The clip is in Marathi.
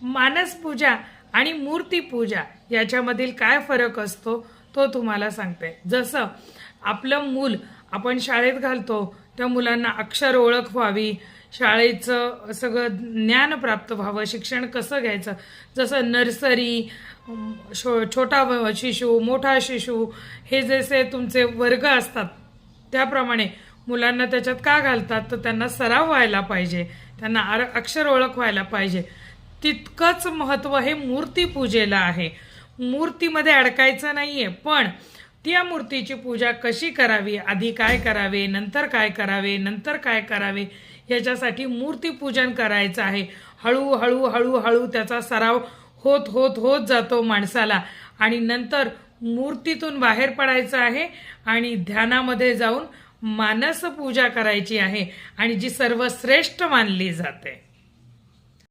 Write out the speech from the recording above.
मानस पूजा आणि मूर्ती पूजा याच्यामधील काय फरक असतो तो तुम्हाला सांगते। जसं आपलं मूल आपण शाळेत घालतो, त्या मुलांना अक्षर ओळख व्हावी, शाळेचं सगळं ज्ञान प्राप्त व्हावं, शिक्षण कसं घ्यायचं, जसं नर्सरी, छोटा शिशु, मोठा शिशु, हे जसे तुमचे वर्ग असतात त्याप्रमाणे मुलांना त्याच्यात का घालतात, तर त्यांना सराव व्हायला पाहिजे, त्यांना अक्षर ओळख व्हायला पाहिजे। तितकंच महत्त्व हे मूर्तीपूजेला आहे। मूर्तीमध्ये अडकायचं नाहीये, पण त्या मूर्तीची पूजा कशी करावी, आधी काय करावे, नंतर काय करावे, नंतर काय करावे, याच्यासाठी मूर्तीपूजन करायचं आहे। हळूहळू हळूहळू त्याचा सराव होत होत होत जातो माणसाला, आणि नंतर मूर्तीतून बाहेर पडायचं आहे आणि ध्यानामध्ये जाऊन मानस पूजा करायची आहे, आणि जी सर्वश्रेष्ठ मानली जाते।